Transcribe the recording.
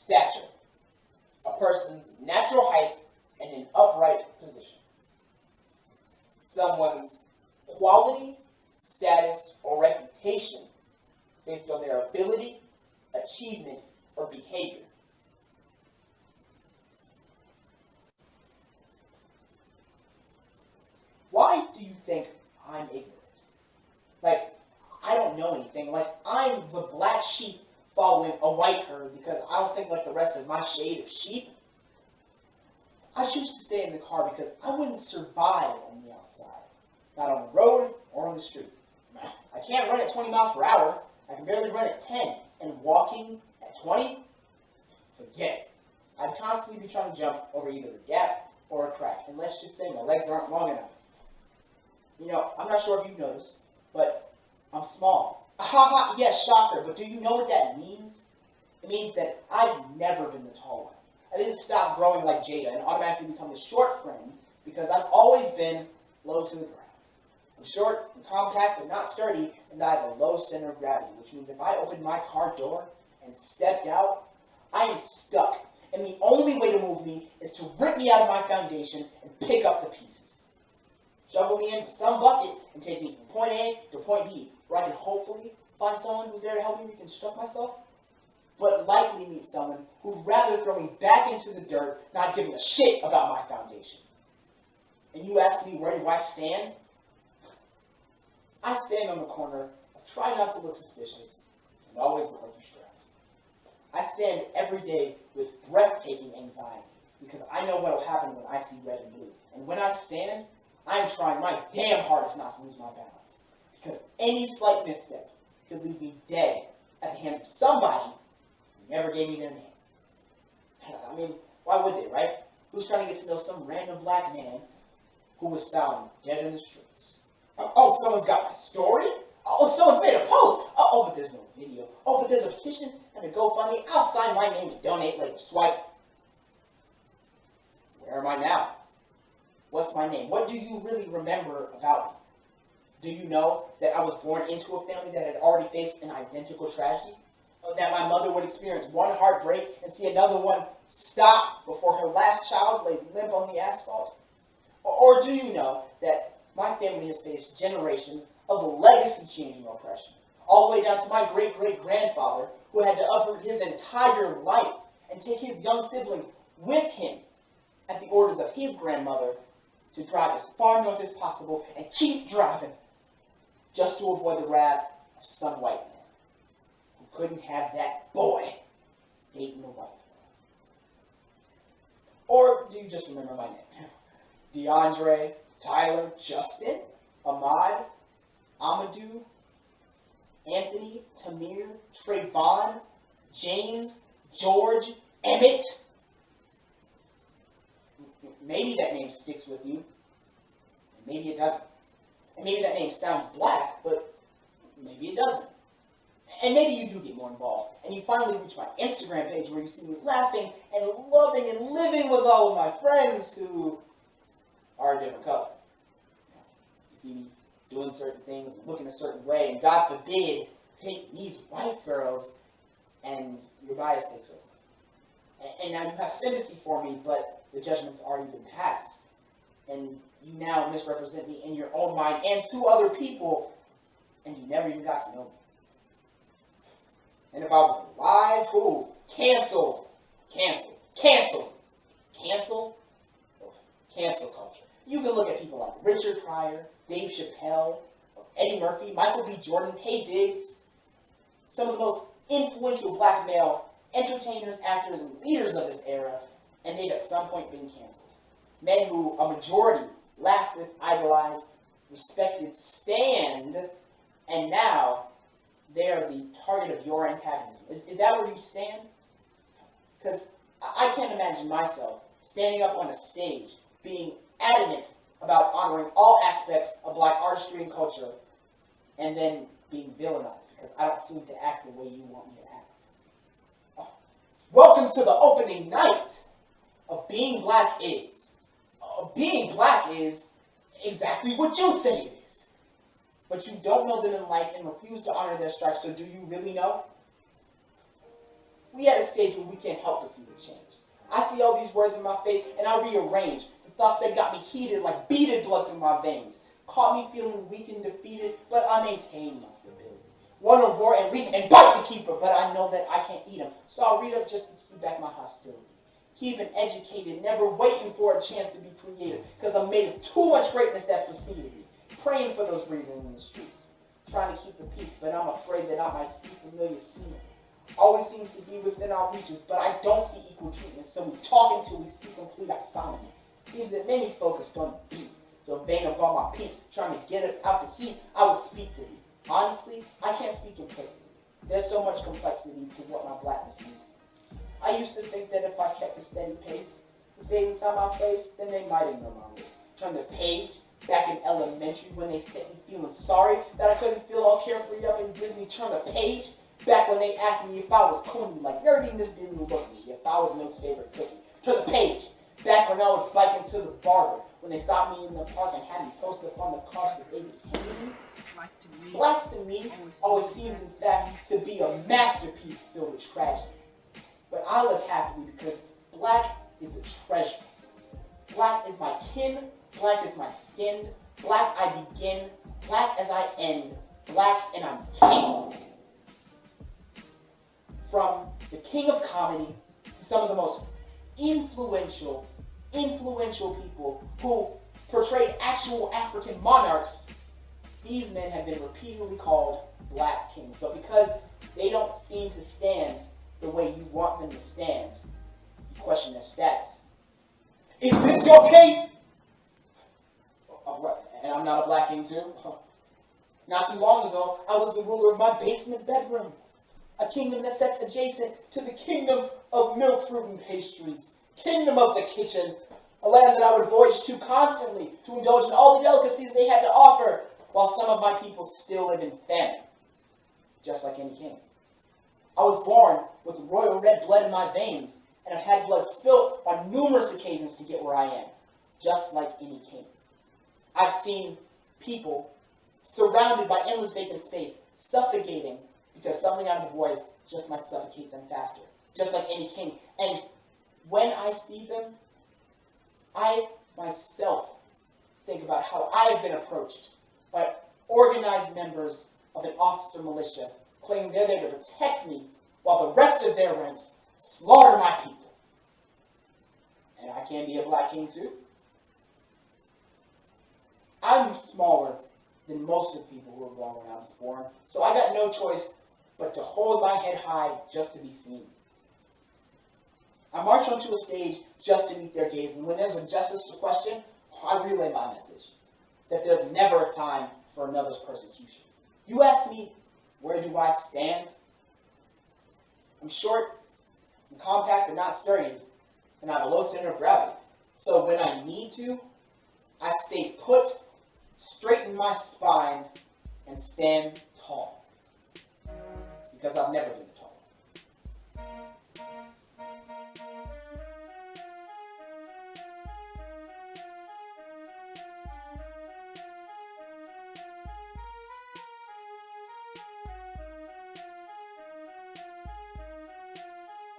Stature, a person's natural height and an upright position. Someone's quality, status, or reputation based on their ability, achievement, or behavior. Why do you think I'm ignorant? Like, I don't know anything. Like, I'm the black sheep following a white herd because I don't think like the rest of my shade of sheep. I choose to stay in the car because I wouldn't survive on the outside. Not on the road or on the street. I can't run at 20 miles per hour. I can barely run at 10. And walking at 20? Forget it. I'd constantly be trying to jump over either a gap or a crack. And let's just say my legs aren't long enough. You know, I'm not sure if you've noticed, but I'm small. Haha, yes, shocker, but do you know what that means? It means that I've never been the tall one. I didn't stop growing like Jada and automatically become the short friend because I've always been low to the ground. I'm short and compact but not sturdy, and I have a low center of gravity, which means if I opened my car door and stepped out, I am stuck. And the only way to move me is to rip me out of my foundation and pick up the pieces. Shovel me into some bucket and take me from point A to point B, where I can hopefully find someone who's there to help me reconstruct myself, but likely meet someone who'd rather throw me back into the dirt, not giving a shit about my foundation. And you ask me, where do I stand? I stand on the corner of try not to look suspicious and always look like you're strapped. I stand every day with breathtaking anxiety because I know what will happen when I see red and blue. And when I stand, I am trying my damn hardest not to lose my balance, because any slight misstep could leave me dead at the hands of somebody who never gave me their name. I mean, why would they, right? Who's trying to get to know some random black man who was found dead in the streets? Oh, someone's got my story? Oh, someone's made a post? Oh, but there's no video. Oh, but there's a petition and a GoFundMe. I'll sign my name to donate later. Swipe. Where am I now? What's my name? What do you really remember about me? Do you know that I was born into a family that had already faced an identical tragedy? That my mother would experience one heartbreak and see another one stop before her last child lay limp on the asphalt? Or do you know that my family has faced generations of legacy-changing oppression, all the way down to my great-great-grandfather, who had to uproot his entire life and take his young siblings with him at the orders of his grandmother to drive as far north as possible and keep driving just to avoid the wrath of some white man who couldn't have that boy hating the white man. Or do you just remember my name? DeAndre, Tyler, Justin, Ahmad, Amadou, Anthony, Tamir, Trayvon, James, George, Emmett. Maybe that name sticks with you, and maybe it doesn't. And maybe that name sounds black, but maybe it doesn't. And maybe you do get more involved, and you finally reach my Instagram page where you see me laughing and loving and living with all of my friends who are a different color. You see me doing certain things and looking a certain way, and God forbid, take these white girls, and your bias takes over. And now you have sympathy for me, but the judgment's already been passed. And you now misrepresent me in your own mind and to other people, and you never even got to know me. And if I was alive, ooh, canceled. Cancel culture. You can look at people like Richard Pryor, Dave Chappelle, Eddie Murphy, Michael B. Jordan, Taye Diggs, some of the most influential black male entertainers, actors, and leaders of this era, and they've at some point been canceled. Men who a majority laughed with, idolized, respected, stand, and now they are the target of your antagonism. Is that where you stand? Because I can't imagine myself standing up on a stage being adamant about honoring all aspects of black artistry and culture and then being villainized because I don't seem to act the way you want me to act. Welcome to the opening night of Being Black Is. Being black is exactly what you say it is. But you don't know them in life and refuse to honor their stripes, so do you really know? We at a stage where we can't help but see the change. I see all these words in my face, and I rearrange the thoughts that got me heated like beaded blood through my veins. Caught me feeling weak and defeated, but I maintain my stability. Want to roar and leap and bite the keeper, but I know that I can't eat him, so I'll read up just to keep back my hostility. Keeping educated, never waiting for a chance to be creative, because I'm made of too much greatness that's preceded me. Praying for those breathing in the streets, trying to keep the peace, but I'm afraid that I might see familiar scenery. Always seems to be within our reaches, but I don't see equal treatment, so we talk until we see complete isonomy. Seems that many focused on the beat, so vain of all my peace, trying to get it out the heat, I will speak to thee. Honestly, I can't speak implicitly. There's so much complexity to what my blackness means. I used to think that if I kept a steady pace, stayed inside my place, then they might ignore my ways. Turn the page, back in elementary when they sent me feeling sorry that I couldn't feel all carefree up in Disney. Turn the page, back when they asked me if I was corny, like nerdiness didn't look me, if I was Note's favorite cookie. Turn the page, back when I was biking to the barber, when they stopped me in the park and had me posted up on the car so they could see me. Black to me always seems, in fact, to be a masterpiece filled with tragedy. But I live happily because black is a treasure. Black is my kin, black is my skin, black I begin, black as I end, black and I'm king. From the king of comedy to some of the most influential people who portrayed actual African monarchs, these men have been repeatedly called black kings. But because they don't seem to stand the way you want them to stand, you question their status. Is this your king? And I'm not a black king too? Not too long ago, I was the ruler of my basement bedroom. A kingdom that sits adjacent to the kingdom of milk, fruit, and pastries. Kingdom of the kitchen. A land that I would voyage to constantly to indulge in all the delicacies they had to offer, while some of my people still live in famine, just like any king. I was born with royal red blood in my veins, and I've had blood spilt on numerous occasions to get where I am, just like any king. I've seen people surrounded by endless vacant space, suffocating because something out of the void just might suffocate them faster, just like any king. And when I see them, I myself think about how I've been approached by organized members of an officer militia, claiming they're there to protect me, while the rest of their ranks slaughter my people. And I can be a black king too. I'm smaller than most of the people who were born when I was born, so I got no choice but to hold my head high just to be seen. I march onto a stage just to meet their gaze, and when there's a justice to question, I relay my message, that there's never a time for another's persecution. You ask me, where do I stand? I'm short, I'm compact but not sturdy, and I have a low center of gravity. So when I need to, I stay put, straighten my spine, and stand tall. Because I've never been